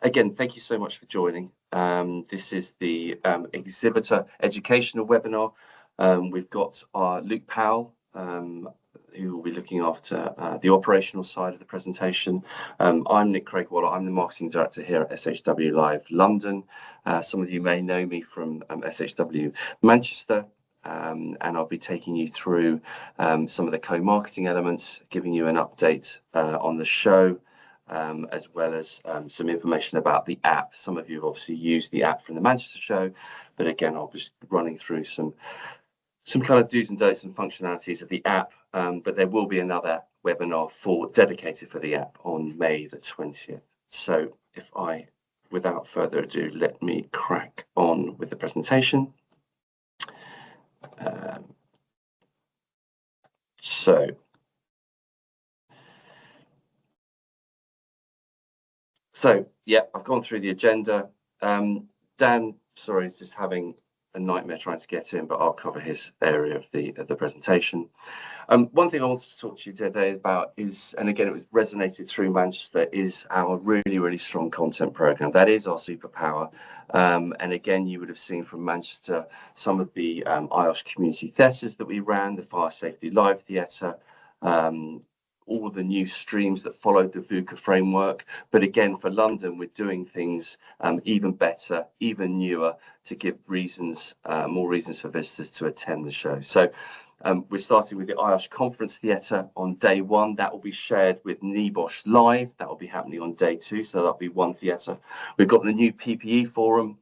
again, thank you so much for joining. This is the exhibitor educational webinar. We've got our Luke Powell, who will be looking after the operational side of the presentation. I'm Nick Craig-Waller. I'm the Marketing Director here at SHW Live London. Some of you may know me from SHW Manchester, and I'll be taking you through some of the co-marketing elements, giving you an update on the show, as well as some information about the app. Some of you have obviously used the app from the Manchester show, but again, I'll be running through some kind of do's and don'ts and functionalities of the app, but there will be another webinar dedicated for the app on May the 20th. So without further ado, let me crack on with the presentation. So yeah, I've gone through the agenda. Dan, sorry, is just having a nightmare trying to get in, but I'll cover his area of the presentation. One thing I wanted to talk to you today about is, and again, it was resonated through Manchester, is our really, really strong content program. That is our superpower. And again, you would have seen from Manchester some of the IOSH community theatres that we ran, the Fire Safety Live Theatre, all of the new streams that followed the VUCA framework. But again, for London, we're doing things even better, even newer, to give more reasons for visitors to attend the show. So we're starting with the IOSH Conference Theatre on day one. That will be shared with NEBOSH Live. That will be happening on day two. So that'll be one theatre. We've got the new PPE forum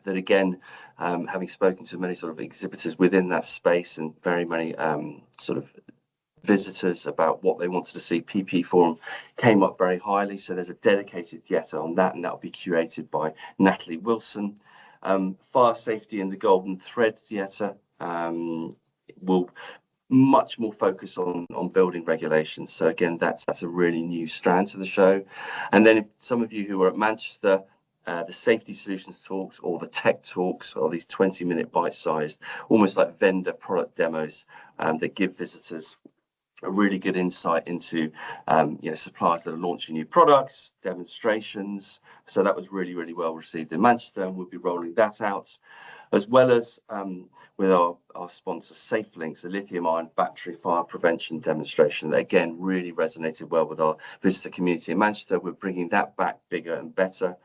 that, again, having spoken to many sort of exhibitors within that space and very many sort of visitors about what they wanted to see, PPE forum came up very highly. So there's a dedicated theatre on that, and that will be curated by Natalie Wilson. Fire Safety and the Golden Thread Theatre will much more focus on building regulations. So again, that's a really new strand to the show. And then if some of you who were at Manchester, the safety solutions talks or the tech talks, or these 20-minute bite-sized, almost like vendor product demos that give visitors a really good insight into suppliers that are launching new products, demonstrations. So that was really, really well received in Manchester, and we'll be rolling that out, as well as with our sponsor SafeLinks, a lithium-ion battery fire prevention demonstration that again really resonated well with our visitor community in Manchester. We're bringing that back bigger and better.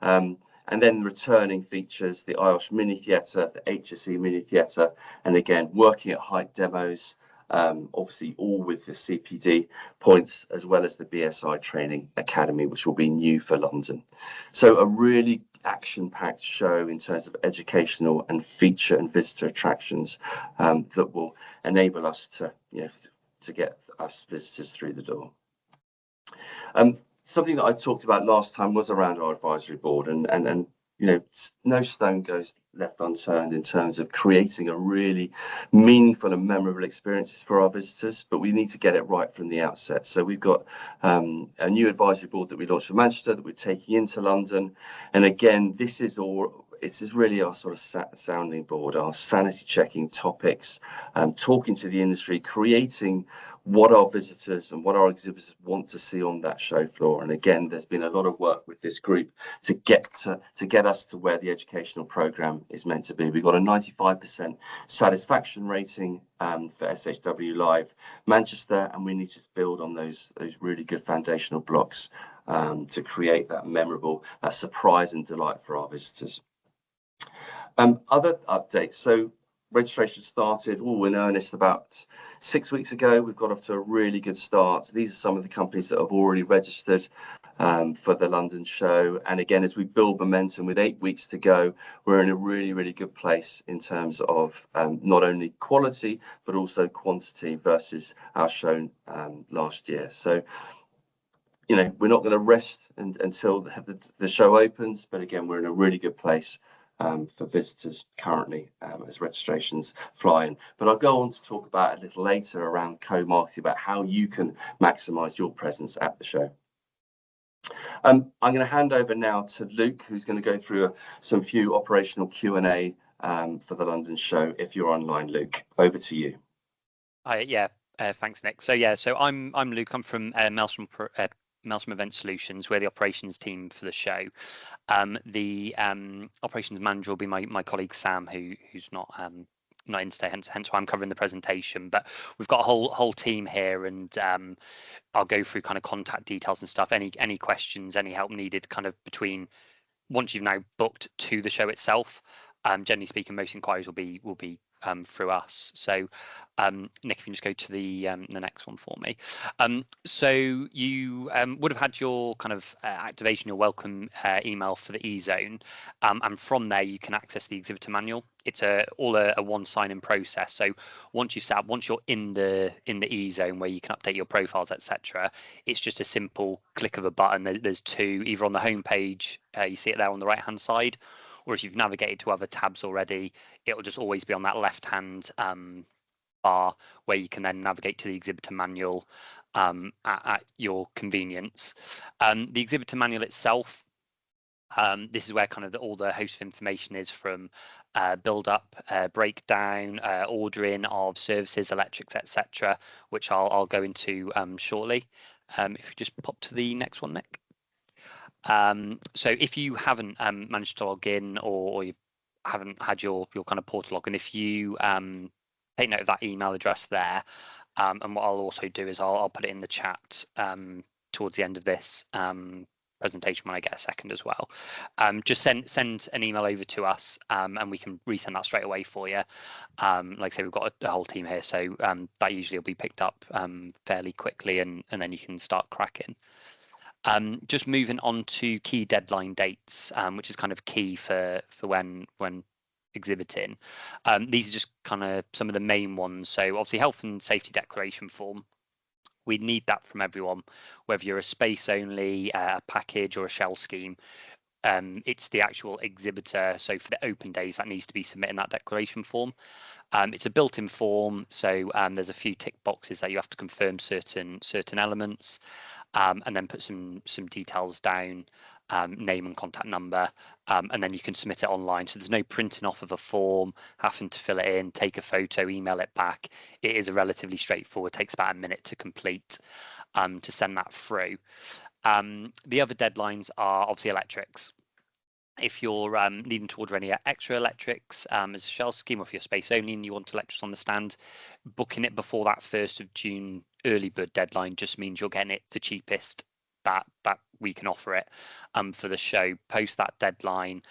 And then returning features, the IOSH Mini Theatre, the HSE Mini Theatre, and again, working at height demos, obviously all with the CPD points, as well as the BSI Training Academy, which will be new for London. So a really action-packed show in terms of educational and feature and visitor attractions that will enable us to get us visitors through the door. Something that I talked about last time was around our advisory board, and no stone goes left unturned in terms of creating a really meaningful and memorable experiences for our visitors, but we need to get it right from the outset. So we've got a new advisory board that we launched for Manchester that we're taking into London. And again, this is really our sort of sounding board, our sanity checking topics, talking to the industry, creating what our visitors and what our exhibitors want to see on that show floor. And again, there's been a lot of work with this group to get us to where the educational program is meant to be. We've got a 95% satisfaction rating for SHW Live Manchester, and we need to build on those really good foundational blocks to create that memorable, that surprise and delight for our visitors. Other updates. So registration started in earnest about 6 weeks ago. We've got off to a really good start. These are some of the companies that have already registered for the London show. And again, as we build momentum with 8 weeks to go, we're in a really, really good place in terms of not only quality, but also quantity versus our show last year. So, we're not going to rest until the show opens. But again, we're in a really good place for visitors currently as registrations fly in. But I'll go on to talk about a little later around co-marketing, about how you can maximize your presence at the show. I'm going to hand over now to Luke, who's going to go through some few operational Q&A for the London show. If you're online, Luke, over to you. Thanks, Nick. So I'm Luke. I'm from Maelstrom Event Solutions. We're the operations team for the show. The operations manager will be my colleague Sam, who's not in today, hence why I'm covering the presentation. But we've got a whole team here, and I'll go through kind of contact details and stuff. Any questions, any help needed, kind of between once you've now booked to the show itself. Generally speaking, most inquiries will be through us. So Nick, if you can just go to the next one for me. So you would have had your kind of activation, your welcome email for the eZone, and from there you can access the exhibitor manual. It's all a one sign-in process. So once you've set up, once you're in the eZone where you can update your profiles, etc., it's just a simple click of a button. There's two, either on the home page, you see it there on the right hand side, or if you've navigated to other tabs already, it'll just always be on that left hand bar where you can then navigate to the exhibitor manual at your convenience. The exhibitor manual itself, this is where kind of all the host of information is, from build up, breakdown, ordering of services, electrics, etc., which I'll go into shortly. If you just pop to the next one, Nick. So if you haven't managed to log in, or you haven't had your kind of portal login, if you take note of that email address there, and what I'll also do is I'll put it in the chat towards the end of this presentation when I get a second as well. Just send an email over to us, and we can resend that straight away for you. Like I say, we've got a whole team here, so that usually will be picked up fairly quickly, and then you can start cracking. Just moving on to key deadline dates, which is kind of key for when exhibiting. These are just kind of some of the main ones. So obviously health and safety declaration form. We need that from everyone, whether you're a space only, a package, or a shell scheme. It's the actual exhibitor. So for the open days, that needs to be submitting that declaration form. It's a built-in form, so there's a few tick boxes that you have to confirm certain elements, and then put some details down, name and contact number, and then you can submit it online. So there's no printing off of a form, having to fill it in, take a photo, email it back. It is a relatively straightforward, takes about a minute to complete, to send that through. The other deadlines are obviously electrics. If you're needing to order any extra electrics as a shell scheme, or if you're space only and you want electrics on the stand, booking it before that 1st of June early bird deadline just means you're getting it the cheapest that we can offer it for the show. Post that deadline,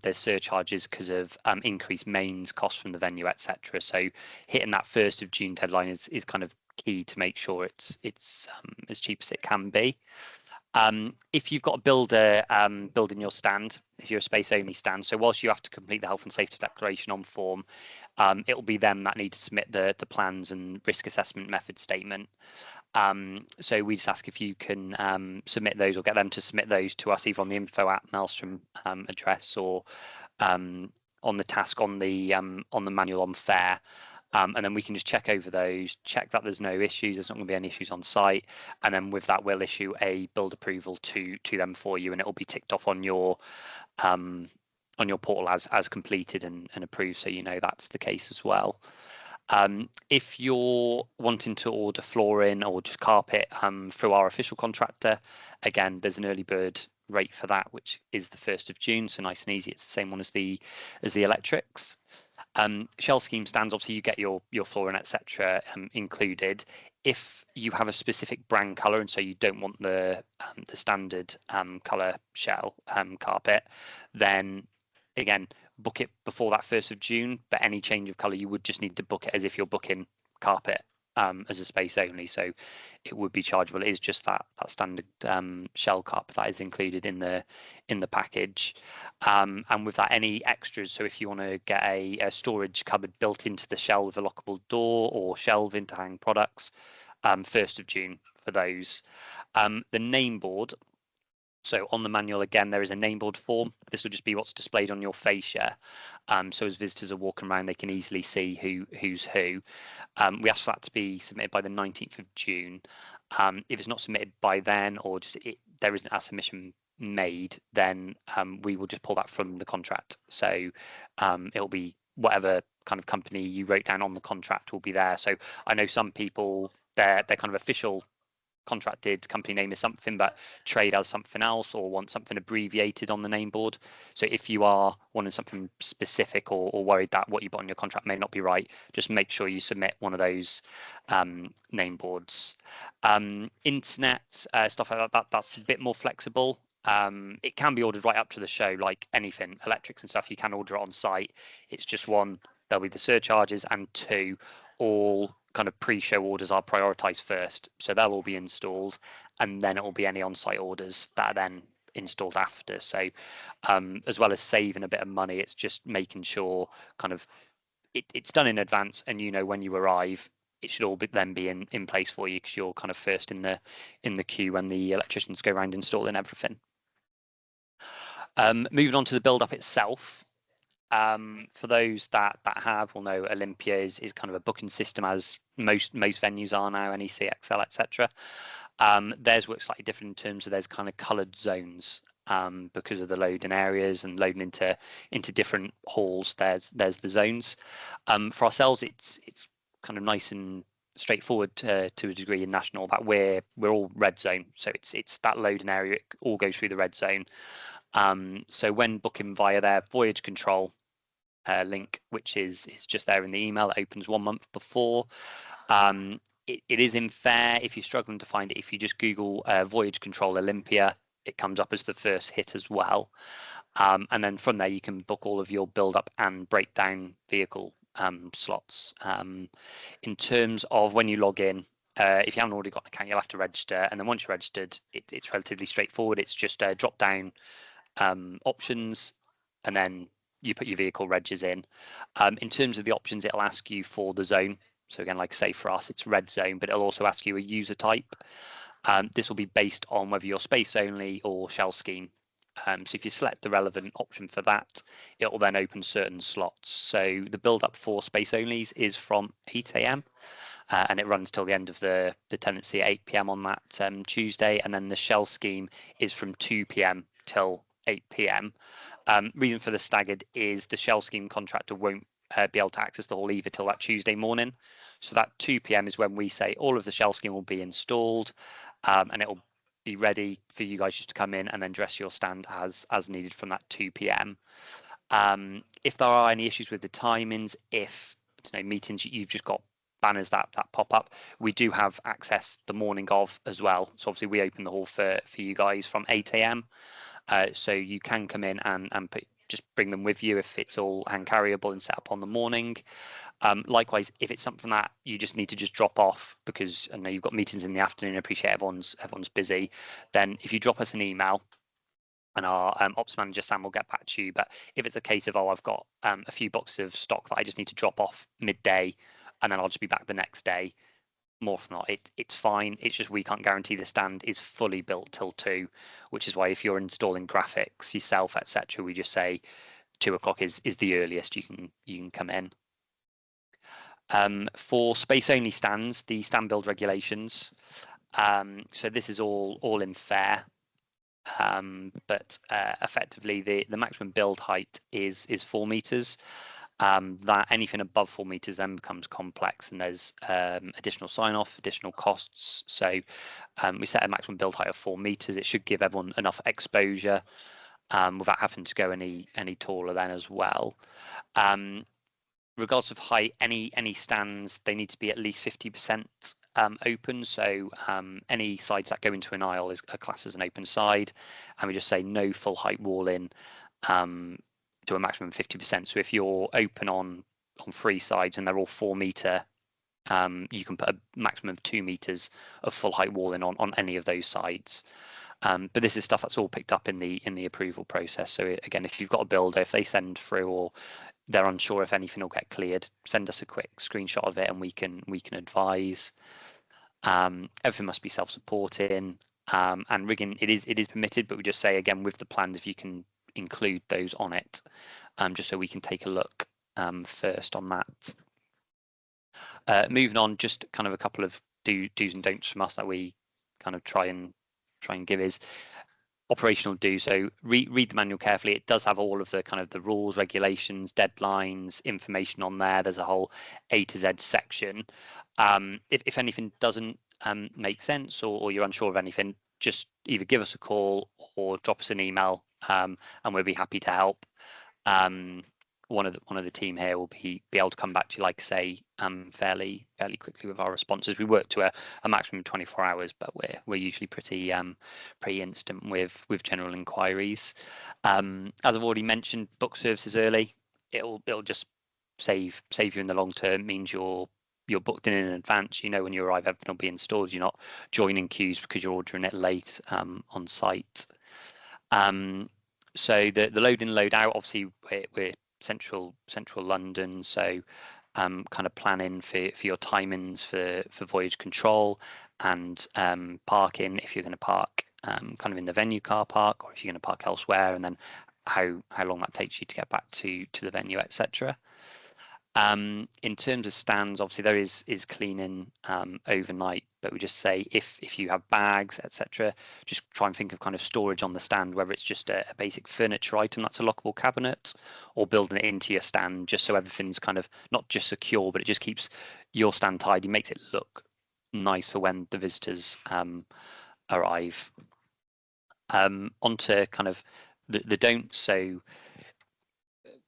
there's surcharges because of increased mains costs from the venue, etc. So hitting that 1st of June deadline is kind of key to make sure it's as cheap as it can be. If you've got a builder building your stand, if you're a space only stand, so whilst you have to complete the health and safety declaration on form, it will be them that need to submit the plans and risk assessment method statement. So we just ask if you can submit those, or get them to submit those to us, either on the info@Maelstrom address, or on the task on the manual on Fair. And then we can just check over those, check that there's no issues, there's not going to be any issues on site, and then with that we'll issue a build approval to them for you, and it will be ticked off on your portal as completed and approved, so you know that's the case as well. If you're wanting to order flooring or just carpet through our official contractor, again there's an early bird rate for that, which is the 1st of June, so nice and easy. It's the same one as the electrics. Shell scheme stands, obviously you get your flooring, etc. Included. If you have a specific brand colour, and so you don't want the standard colour shell carpet, then again book it before that 1st of June. But any change of colour, you would just need to book it as if you're booking carpet as a space only, so it would be chargeable. It is just that standard shell carpet that is included in the package, and with that any extras, so if you want to get a storage cupboard built into the shell with a lockable door, or shelving to hang products, 1st of June for those. The name board, so on the manual again there is a name board form. This will just be what's displayed on your fascia, so as visitors are walking around they can easily see who's who. We ask for that to be submitted by the 19th of June. If it's not submitted by then, or just there isn't a submission made, then we will just pull that from the contract. So it'll be whatever kind of company you wrote down on the contract will be there. So I know some people, their kind of official contracted company name is something but trade as something else, or want something abbreviated on the name board. So if you are wanting something specific, or worried that what you put on your contract may not be right, just make sure you submit one of those name boards. Internet stuff like that, that's a bit more flexible. It can be ordered right up to the show, like anything, electrics and stuff, you can order it on site. It's just one, there'll be the surcharges, and two, all kind of pre-show orders are prioritized first. So they'll all be installed, and then it will be any on-site orders that are then installed after. So as well as saving a bit of money, it's just making sure kind of it's done in advance, and you know when you arrive, it should all then be in place for you, because you're kind of first in the queue when the electricians go around installing everything. Moving on to the build up itself. For those that have will know, Olympia is kind of a booking system, as most venues are now, NEC, XL, etc. Theirs works slightly different in terms of there's kind of coloured zones because of the loading areas and loading into different halls. There's the zones. For ourselves, it's kind of nice and straightforward to a degree in National, that we're all red zone, so it's that loading area, it all goes through the red zone. So when booking via their voyage control link, which is just there in the email, it opens 1 month before. It is in fair if you're struggling to find it. If you just Google voyage control Olympia, it comes up as the first hit as well. And then from there you can book all of your build up and breakdown vehicle slots. In terms of when you log in, if you haven't already got an account, you'll have to register, and then once you're registered, it's relatively straightforward. It's just drop down options, and then you put your vehicle regs in. In terms of the options, it'll ask you for the zone. So again, like say for us, it's red zone, but it'll also ask you a user type. This will be based on whether you're space only or shell scheme. So if you select the relevant option for that, it will then open certain slots. So the build up for space onlys is from 8 AM. And it runs till the end of the tenancy at 8 PM on that Tuesday. And then the shell scheme is from 2 PM till 8 PM. Reason for the staggered is the shell scheme contractor won't be able to access the hall either till that Tuesday morning. So that 2 PM is when we say all of the shell scheme will be installed, and it will be ready for you guys just to come in and then dress your stand as needed from that 2 PM. If there are any issues with the timings, if meetings you've just got banners that pop up, we do have access the morning of as well. So obviously we open the hall for you guys from 8 AM. So you can come in and just bring them with you if it's all hand carryable and set up on the morning. Likewise, if it's something that you just need to just drop off because I know you've got meetings in the afternoon, I appreciate everyone's busy, then if you drop us an email, and our ops manager Sam will get back to you. But if it's a case of, I've got a few boxes of stock that I just need to drop off midday, and then I'll just be back the next day, more often not, it's fine. It's just we can't guarantee the stand is fully built till 2, which is why if you're installing graphics yourself, etc., we just say 2 o'clock is the earliest you can come in. For space only stands, the stand build regulations. So this is all in fair. But effectively the maximum build height is 4 meters. That anything above 4 meters then becomes complex, and there's additional sign-off, additional costs. So we set a maximum build height of 4 meters. It should give everyone enough exposure without having to go any taller then as well. Regardless of height, any stands, they need to be at least 50% open. So any sides that go into an aisle are classed as an open side, and we just say no full height wall in to a maximum of 50%. So if you're open on 3 sides and they're all 4 meter, you can put a maximum of 2 meters of full height wall in on any of those sides. But this is stuff that's all picked up in the approval process. So again, if you've got a builder, if they send through or they're unsure if anything will get cleared, send us a quick screenshot of it and we can advise. Everything must be self-supporting, and rigging it is permitted, but we just say again with the plans if you can include those on it, just so we can take a look first on that. Moving on, just kind of a couple of do's and don'ts from us that we kind of try and give is operational do. So read the manual carefully. It does have all of the kind of the rules, regulations, deadlines, information on there. There's a whole A to Z section. If anything doesn't make sense, or you're unsure of anything, just either give us a call or drop us an email, and we'll be happy to help. One of the team here will be able to come back to you, like I say, fairly quickly with our responses. We work to a maximum of 24 hours, but we're usually pretty instant with general inquiries. As I've already mentioned, book services early. It'll just save you in the long term. Means you're booked in advance. You know when you arrive, everything will be installed. You're not joining queues because you're ordering it late on site. So the load in, load out. Obviously, we're central London, so kind of planning for your timings for voyage control and parking if you're going to park kind of in the venue car park, or if you're going to park elsewhere, and then how long that takes you to get back to the venue, etc. In terms of stands, obviously there is cleaning overnight, but we just say if you have bags, etc., just try and think of kind of storage on the stand, whether it's just a basic furniture item that's a lockable cabinet, or building it into your stand, just so everything's kind of not just secure, but it just keeps your stand tidy, makes it look nice for when the visitors arrive. Onto kind of the don'ts. So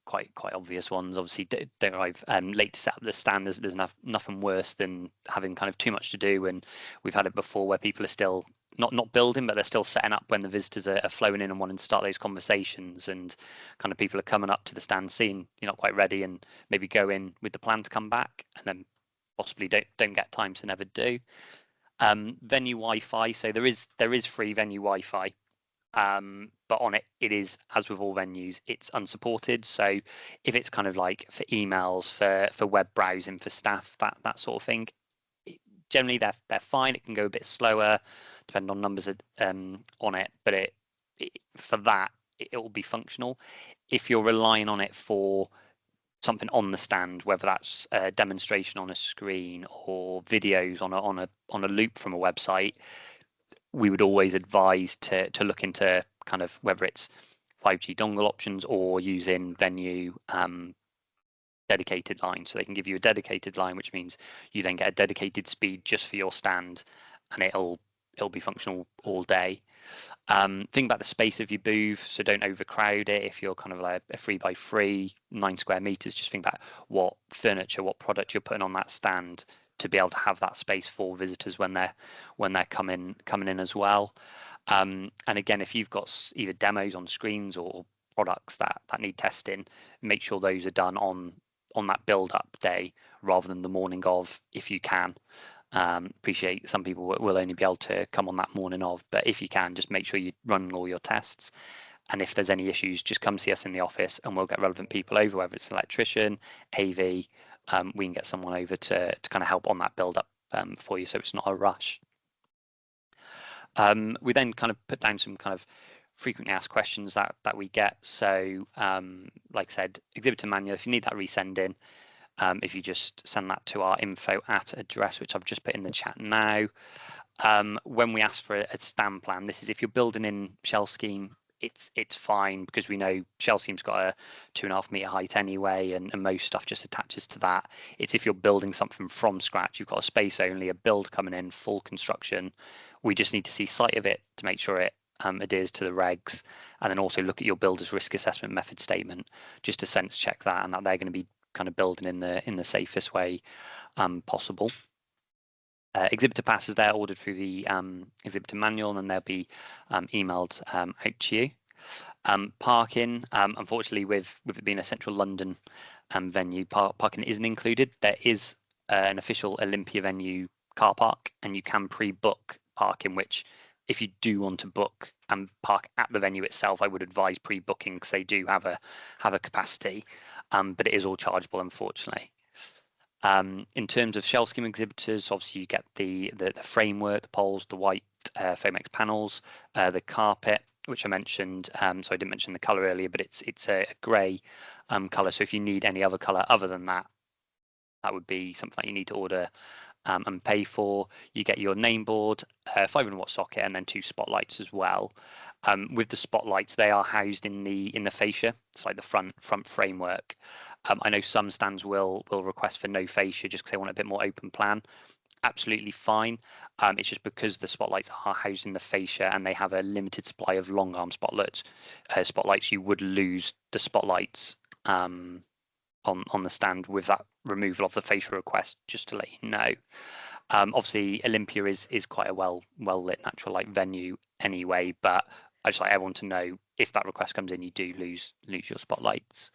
quite obvious ones. Obviously, don't arrive late to set up the stand. There's nothing worse than having kind of too much to do, and we've had it before where people are still not building, but they're still setting up when the visitors are flowing in and wanting to start those conversations, and kind of people are coming up to the stand, seeing you're not quite ready, and maybe go in with the plan to come back, and then possibly don't get time to never do. Venue Wi-Fi. So there is free venue Wi-Fi. But on it is, as with all venues, it's unsupported. So if it's kind of like for emails, for web browsing, for staff, that sort of thing, generally they're fine. It can go a bit slower, depending on numbers on it, but for that it will be functional. If you're relying on it for something on the stand, whether that's a demonstration on a screen or videos on a loop from a website, we would always advise to look into kind of whether it's 5G dongle options or using venue dedicated lines. So they can give you a dedicated line, which means you then get a dedicated speed just for your stand, and it'll be functional all day. Think about the space of your booth, so don't overcrowd it. If you're kind of like a 3x3, 9 square meters, just think about what furniture, what product you're putting on that stand to be able to have that space for visitors when they're coming in as well. And again, if you've got either demos on screens or products that need testing, make sure those are done on that build up day rather than the morning of, if you can. Appreciate some people will only be able to come on that morning of, but if you can, just make sure you're running all your tests. And if there's any issues, just come see us in the office and we'll get relevant people over, whether it's an electrician, AV, we can get someone over to kind of help on that build up for you, so it's not a rush. We then kind of put down some kind of frequently asked questions that we get. So like I said, exhibitor manual, if you need that resending, if you just send that to our info@ address, which I've just put in the chat now. When we ask for a stand plan, this is if you're building in shell scheme, it's fine, because we know shell scheme's got a 2.5 meter height anyway, and most stuff just attaches to that. It's if you're building something from scratch, you've got a space only, a build coming in, full construction. We just need to see sight of it to make sure it adheres to the regs, and then also look at your builder's risk assessment method statement just to sense check that, and that they're going to be kind of building in the safest way possible. Exhibitor passes, they're ordered through the exhibitor manual, and then they'll be emailed out to you. Parking, unfortunately, with it being a central London venue, parking isn't included. There is an official Olympia venue car park, and you can pre-book parking, which if you do want to book and park at the venue itself, I would advise pre-booking, because they do have a capacity, but it is all chargeable, unfortunately. In terms of shell scheme exhibitors, obviously you get the framework, the poles, the white Foamex panels, the carpet, which I mentioned. So I didn't mention the color earlier, but it's a grey color. So if you need any other color other than that, that would be something that you need to order and pay for. You get your name board, 500-watt socket, and then 2 spotlights as well. With the spotlights, they are housed in the fascia, it's like the front framework. I know some stands will request for no fascia just because they want a bit more open plan. absolutely fine. It's just because the spotlights are housed in the fascia and they have a limited supply of long arm spotlights, you would lose the spotlights on the stand with that removal of the fascia request, just to let you know. Obviously Olympia is quite a well lit natural light venue anyway, but I just like everyone to know if that request comes in, you do lose your spotlights.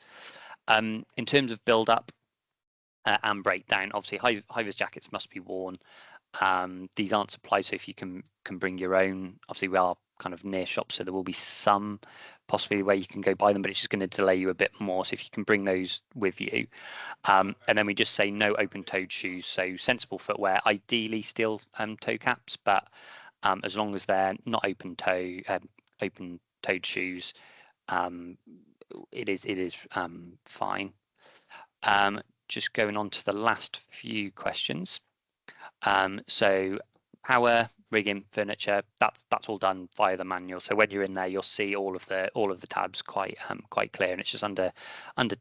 In terms of build up and breakdown, obviously high-vis jackets must be worn. These aren't supplied, so if you can bring your own. Obviously we are kind of near shops, so there will be some possibly where you can go buy them, but it's just going to delay you a bit more, so if you can bring those with you. And then we just say no open-toed shoes, so sensible footwear, ideally steel toe caps, but as long as they're not open-toed shoes, it is fine. Just going on to the last few questions. So power, rigging, furniture, that's all done via the manual. So when you're in there, you'll see all of the tabs quite clear, and it's just under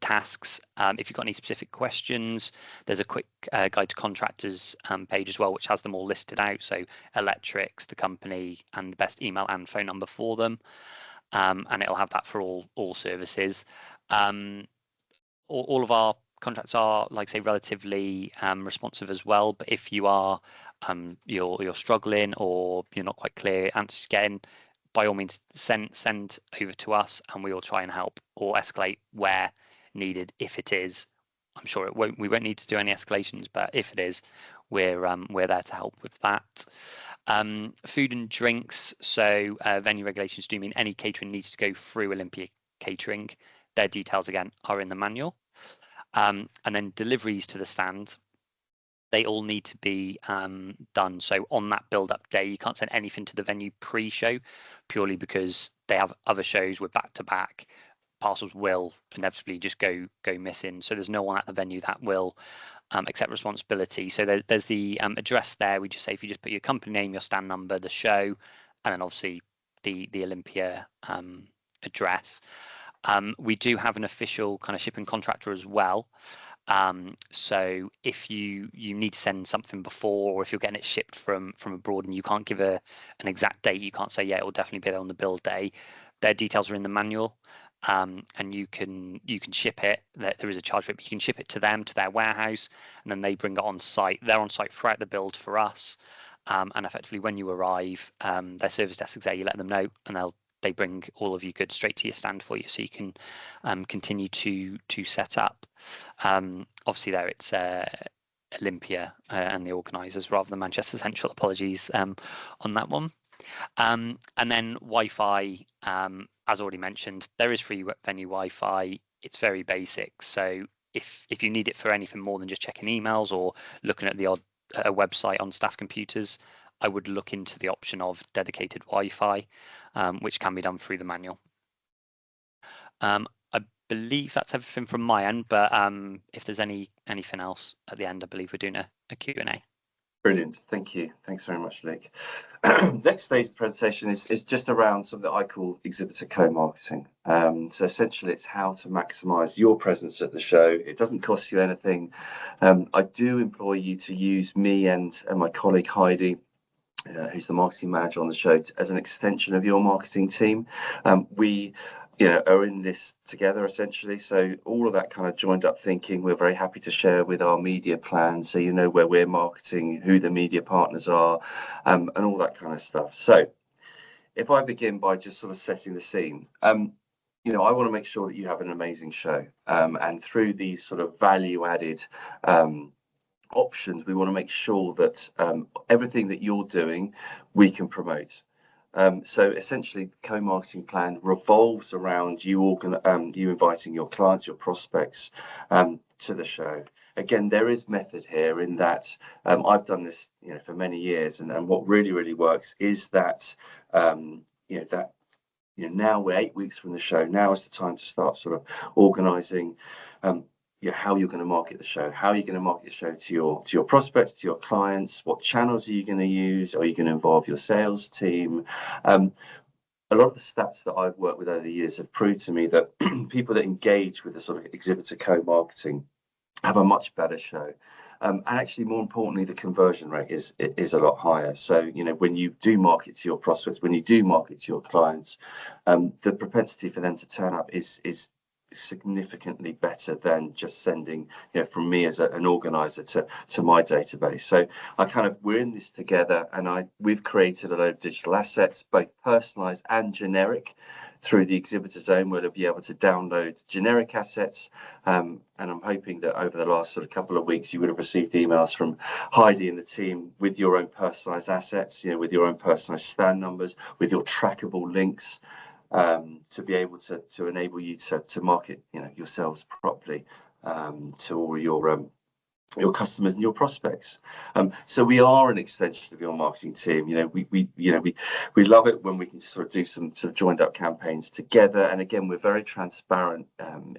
tasks. If you've got any specific questions, there's a quick guide to contractors page as well, which has them all listed out. So electrics, the company, and the best email and phone number for them, and it'll have that for all services. All of our contracts are, like I say, relatively responsive as well. But if you are you're struggling or you're not quite clear answers getting, by all means send over to us and we will try and help or escalate where needed. If it is, I'm sure we won't need to do any escalations, but if it is, we're there to help with that. Food and drinks. So venue regulations do mean any catering needs to go through Olympia Catering. Their details again are in the manual. And then deliveries to the stand, they all need to be done. So on that build-up day, you can't send anything to the venue pre-show, purely because they have other shows with back-to-back. Parcels will inevitably just go missing. So there's no one at the venue that will accept responsibility. So there's the address there. We just say if you just put your company name, your stand number, the show, and then obviously the Olympia address. We do have an official kind of shipping contractor as well. So if you need to send something before, or if you're getting it shipped from abroad and you can't give an exact date, you can't say, yeah, it will definitely be there on the build day. Their details are in the manual, and you can ship it. There is a charge for it, but you can ship it to them, to their warehouse, and then they bring it on site. They're on site throughout the build for us, and effectively when you arrive, their service desk is there. You let them know, and they bring all of your goods straight to your stand for you, so you can continue to set up. Obviously there it's Olympia and the organisers rather than Manchester Central. Apologies on that one. And then Wi-Fi, as already mentioned, there is free venue Wi-Fi. It's very basic, so if you need it for anything more than just checking emails or looking at the odd website on staff computers, I would look into the option of dedicated Wi-Fi, which can be done through the manual. I believe that's everything from my end, but if there's anything else at the end, I believe we're doing a Q&A. Brilliant, thank you. Thanks very much, Luke. Next stage presentation is just around something that I call exhibitor co-marketing. So essentially it's how to maximize your presence at the show. It doesn't cost you anything. I do implore you to use me and my colleague Heidi, who's the marketing manager on the show, as an extension of your marketing team. We are in this together essentially, so all of that kind of joined up thinking we're very happy to share with our media plan, so you know where we're marketing, who the media partners are, and all that kind of stuff. So if I begin by just sort of setting the scene, I want to make sure that you have an amazing show, and through these sort of value added options, we want to make sure that everything that you're doing we can promote. So essentially the co-marketing plan revolves around you inviting your clients, your prospects to the show. Again, there is method here in that I've done this for many years, and what really works is that now we're 8 weeks from the show. Now is the time to start sort of organizing how you're going to market the show, how you're going to market the show to your prospects, to your clients. What channels are you going to use? Are you going to involve your sales team? A lot of the stats that I've worked with over the years have proved to me that people that engage with the sort of exhibitor co-marketing have a much better show. And actually, more importantly, the conversion rate is a lot higher. So, you know, when you do market to your prospects, when you do market to your clients, the propensity for them to turn up is significantly better than just sending, you know, from me as an organizer to my database. So we're in this together, and we've created a load of digital assets, both personalized and generic, through the exhibitor zone, where they'll be able to download generic assets. And I'm hoping that over the last sort of couple of weeks, you would have received emails from Heidi and the team with your own personalized assets, you know, with your own personalized stand numbers, with your trackable links, to be able to enable you to market, you know, yourselves properly, to all your customers and your prospects. So we are an extension of your marketing team. You know, we love it when we can sort of do some sort of joined up campaigns together. And again, we're very transparent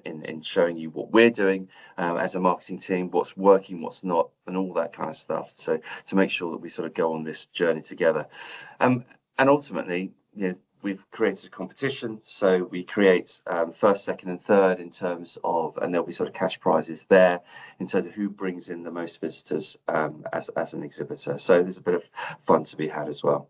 in showing you what we're doing as a marketing team, what's working, what's not, and all that kind of stuff. So to make sure that we sort of go on this journey together. And ultimately, you know, we've created a competition, so we create first, second, and third in terms of, and there'll be sort of cash prizes there in terms of who brings in the most visitors as an exhibitor. So there's a bit of fun to be had as well.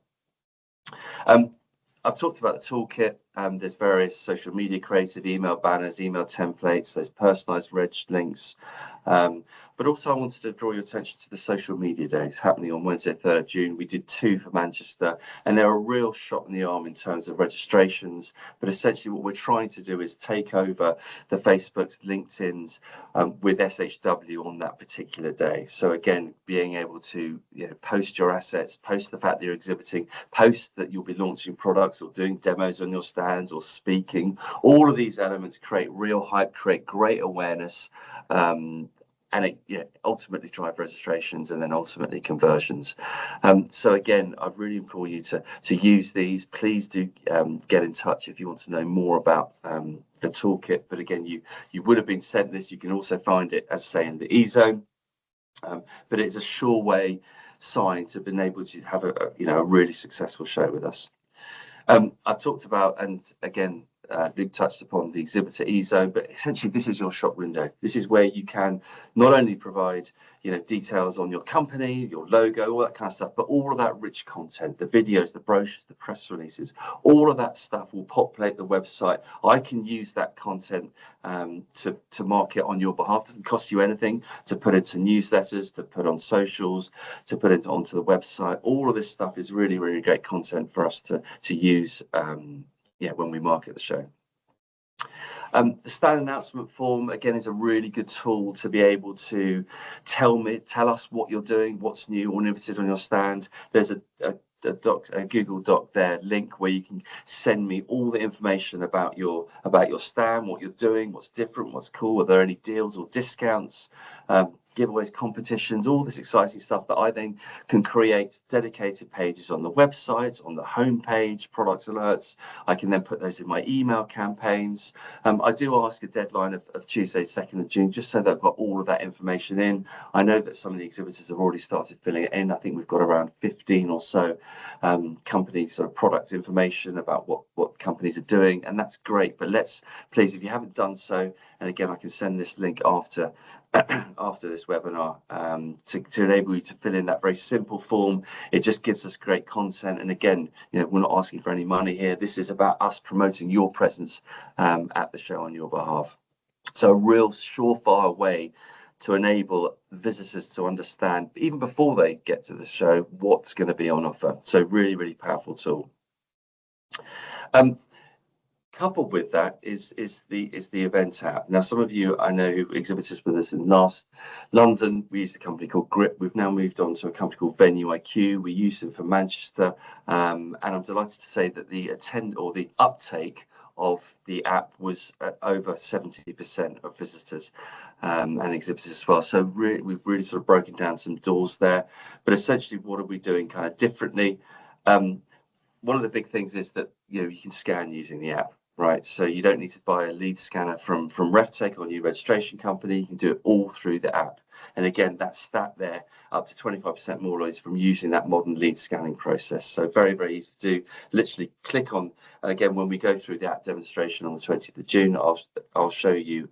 I've talked about the toolkit. There's various social media creative, email banners, email templates, there's personalized reg links. But also I wanted to draw your attention to the social media days happening on Wednesday, 3rd of June. We did 2 for Manchester, and they're a real shot in the arm in terms of registrations. But essentially what we're trying to do is take over the Facebooks, LinkedIn's with SHW on that particular day. So again, being able to, you know, post your assets, post the fact that you're exhibiting, post that you'll be launching products or doing demos on your stands or speaking. All of these elements create real hype, create great awareness, and it, you know, ultimately drive registrations and then ultimately conversions. So again, I really implore you to use these. Please do get in touch if you want to know more about the toolkit. But again, you would have been sent this. You can also find it, as I say, in the e-zone. But it's a sure way sign to being able to have a really successful show with us. I've talked about, and again, Luke touched upon the exhibitor e-zone, but essentially this is your shop window. This is where you can not only provide, you know, details on your company, your logo, all that kind of stuff, but all of that rich content, the videos, the brochures, the press releases, all of that stuff will populate the website. I can use that content to market on your behalf. It doesn't cost you anything to put into newsletters, to put on socials, to put it onto the website. All of this stuff is really, really great content for us to use when we market the show. The stand announcement form, again, is a really good tool to be able to tell us what you're doing, what's new or innovative on your stand. There's a Google Doc there, link where you can send me all the information about your stand, what you're doing, what's different, what's cool, are there any deals or discounts, giveaways, competitions, all this exciting stuff that I then can create dedicated pages on the website, on the homepage, product alerts. I can then put those in my email campaigns. I do ask a deadline of Tuesday, 2nd of June, just so that I've got all of that information in. I know that some of the exhibitors have already started filling it in. I think we've got around 15 or so company sort of product information about what companies are doing, and that's great. But please, if you haven't done so, and again, I can send this link after this webinar to enable you to fill in that very simple form. It just gives us great content, and again, you know, we're not asking for any money here. This is about us promoting your presence at the show on your behalf. So a real surefire way to enable visitors to understand, even before they get to the show, what's going to be on offer. So really, really powerful tool. Coupled with that is the event app. Now, some of you I know who exhibited with us in last London, we used a company called Grip. We've now moved on to a company called Venue IQ. We use them for Manchester, and I'm delighted to say that the uptake of the app was over 70% of visitors and exhibitors as well. So we've really sort of broken down some doors there. But essentially, what are we doing kind of differently? One of the big things is that, you know, you can scan using the app. right? So you don't need to buy a lead scanner from RefTech or a new registration company. You can do it all through the app. And again, that stat there, up to 25% more leads from using that modern lead scanning process. So very, very easy to do. Literally click on, and again, when we go through the app demonstration on the 20th of June, I'll show you,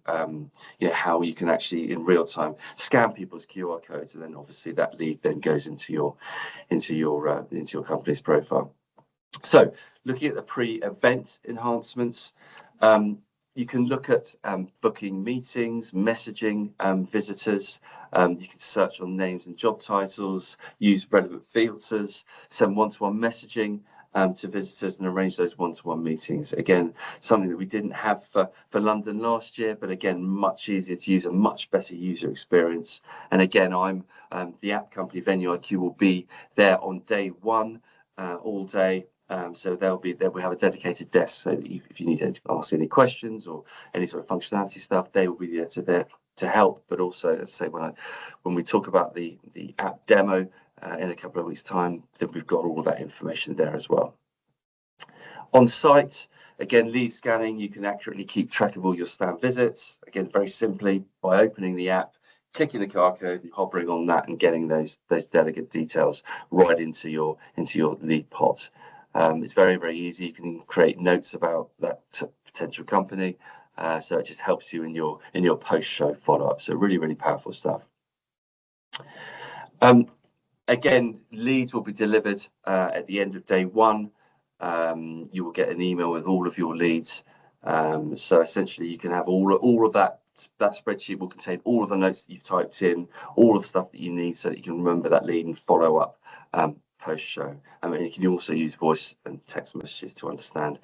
you know, how you can actually in real time scan people's QR codes, and then obviously that lead then goes into your company's profile. So looking at the pre-event enhancements, you can look at booking meetings, messaging visitors. You can search on names and job titles, use relevant filters, send one-to-one messaging to visitors, and arrange those one-to-one meetings. Again, something that we didn't have for London last year, but again, much easier to use, a much better user experience. And again, I'm the app company Venue IQ will be there on day one, all day. So we have a dedicated desk, so that if you need to ask any questions or any sort of functionality stuff, they will be there to help. But also, as I say, when we talk about the app demo in a couple of weeks' time, then we've got all of that information there as well. On site, again, lead scanning, you can accurately keep track of all your stand visits. Again, very simply by opening the app, clicking the QR code, and hovering on that, and getting those delegate details right into your lead pot. It's very, very easy. You can create notes about that potential company, so it just helps you in your post-show follow-up. So really, really powerful stuff. Again, leads will be delivered at the end of day one. You will get an email with all of your leads. So essentially, you can have all of that. That spreadsheet will contain all of the notes that you've typed in, all of the stuff that you need, so that you can remember that lead and follow up post-show. I mean, you can also use voice and text messages to understand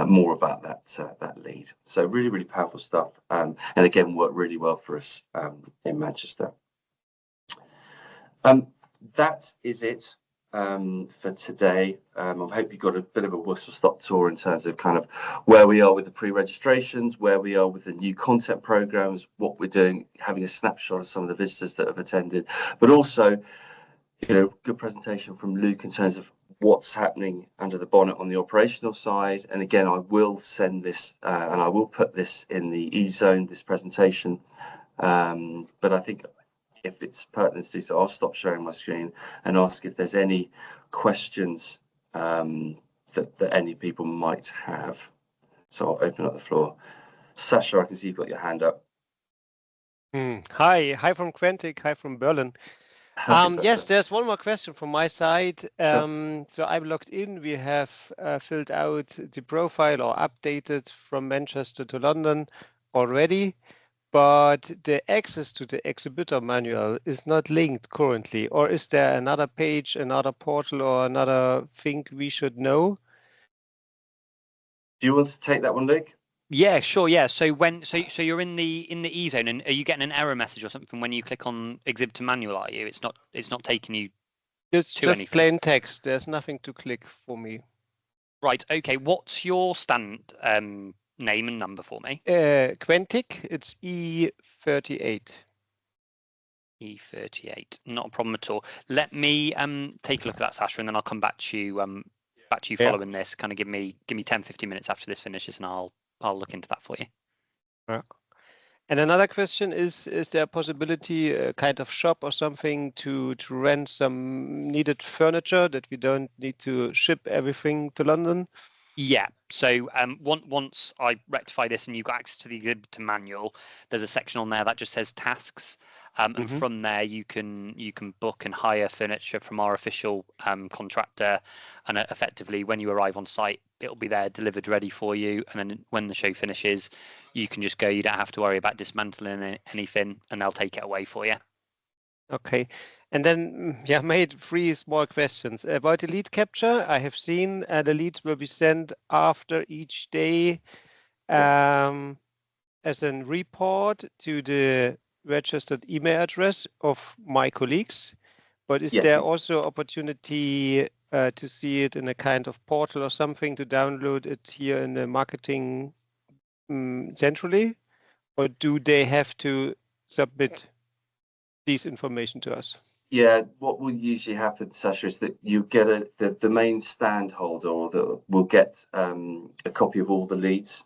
more about that lead. So really, really powerful stuff, and again, worked really well for us in Manchester. That is it for today. I hope you got a bit of a whistle-stop tour in terms of kind of where we are with the pre-registrations, where we are with the new content programs, what we're doing, having a snapshot of some of the visitors that have attended, but also, you know, good presentation from Luke in terms of what's happening under the bonnet on the operational side. And again, I will send this and I will put this in the e-zone, this presentation. But I think if it's pertinent to do so, I'll stop sharing my screen and ask if there's any questions that any people might have. So I'll open up the floor. Sasha, I can see you've got your hand up. Hi from Quantic, hi from Berlin. Yes, there's one more question from my side. Sure. So I'm logged in. We have filled out the profile or updated from Manchester to London already, but the access to the exhibitor manual is not linked currently. Or is there another page, another portal, or another thing we should know? Do you want to take that one, Luke? Yeah, sure. Yeah. So you're in the e-zone, and are you getting an error message or something when you click on exhibitor manual? Are you? It's not taking you It's to just anything. plain text. There's nothing to click for me. Right. Okay. What's your stand name and number for me? Quantic. It's E38. E38. Not a problem at all. Let me take a look at that, Sasha, and then I'll come back to you following this. Kind of give me 10-15 minutes after this finishes, and I'll look into that for you. And another question is there a possibility, a kind of shop or something to rent some needed furniture that we don't need to ship everything to London? Yeah. So once I rectify this and you've got access to the exhibitor manual, there's a section on there that just says tasks. And from there you can book and hire furniture from our official contractor, and effectively when you arrive on site, it'll be there delivered ready for you. And then when the show finishes, you can just go. You don't have to worry about dismantling anything, and they'll take it away for you. Okay. And then, yeah, made 3 small questions about the lead capture. I have seen the leads will be sent after each day as a report to the registered email address of my colleagues. But is there also opportunity to see it in a kind of portal or something, to download it here in the marketing centrally? Or do they have to submit these information to us? Yeah, what will usually happen, Sasha, is that you get the main stand holder will get a copy of all the leads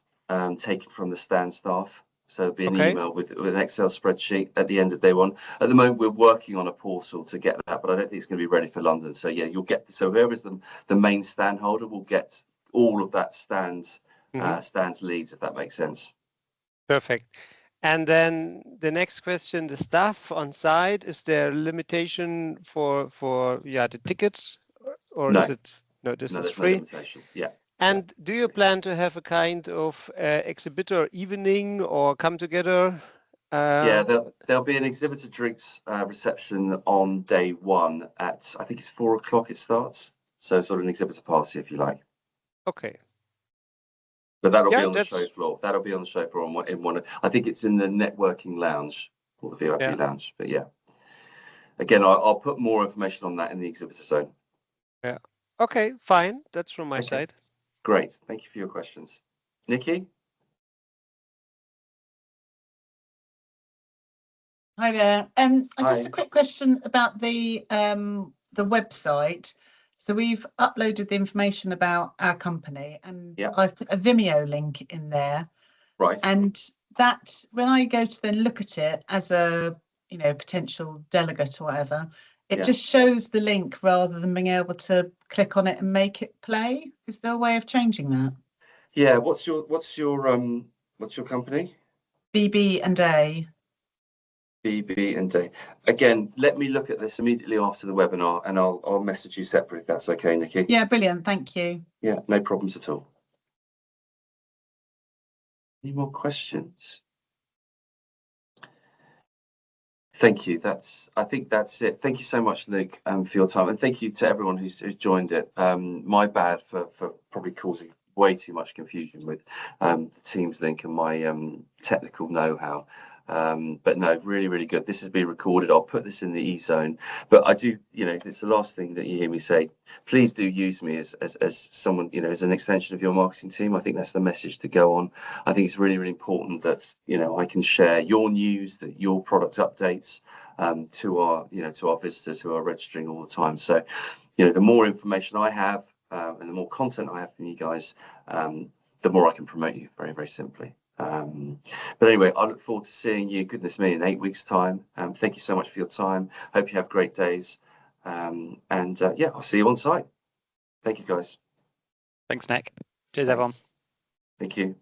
taken from the stand staff. So it'll be an Okay. email with an Excel spreadsheet at the end of day one. At the moment, we're working on a portal to get that, but I don't think it's going to be ready for London. So yeah, you'll get, so whoever's the main stand holder will get all of that stands leads, if that makes sense. Perfect. And then the next question, the staff on site, is there a limitation for the tickets, or No. is it this is there's free? No limitation. Yeah. And do you plan to have a kind of exhibitor evening or come together? Yeah, there'll be an exhibitor drinks reception on day one at, I think it's 4 o'clock it starts. So sort of an exhibitor party, if you like. Okay. But that'll be on the show floor. That'll be on the show floor in one. I think it's in the networking lounge or the VIP lounge. But yeah, again, I'll put more information on that in the exhibitor zone. Yeah. Okay, fine. That's from my side. Great. Thank you for your questions, Nikki. Hi there. Just a quick question about the website. So we've uploaded the information about our company, and I've put a Vimeo link in there. Right. And that, when I go to then look at it as a potential delegate or whatever, it just shows the link rather than being able to click on it and make it play. Is there a way of changing that? Yeah. What's your company? BB&A. BB&A. Again, let me look at this immediately after the webinar, and I'll message you separately if that's okay, Nikki. Yeah, brilliant. Thank you. Yeah, no problems at all. Any more questions? Thank you. I think that's it. Thank you so much, Luke, for your time, and thank you to everyone who's joined it. My bad for probably causing way too much confusion with the Teams link and my technical know-how. But no, really, really good. This has been recorded. I'll put this in the e-zone. But I do, it's the last thing that you hear me say. Please do use me as someone, as an extension of your marketing team. I think that's the message to go on. I think it's really, really important that, I can share your news, that your product updates to our visitors who are registering all the time. So, the more information I have and the more content I have from you guys, the more I can promote you, very, very simply. But anyway, I look forward to seeing you, goodness me, in 8 weeks' time. Thank you so much for your time. Hope you have great days. I'll see you on site. Thank you, guys. Thanks, Nick. Cheers, everyone. Thank you.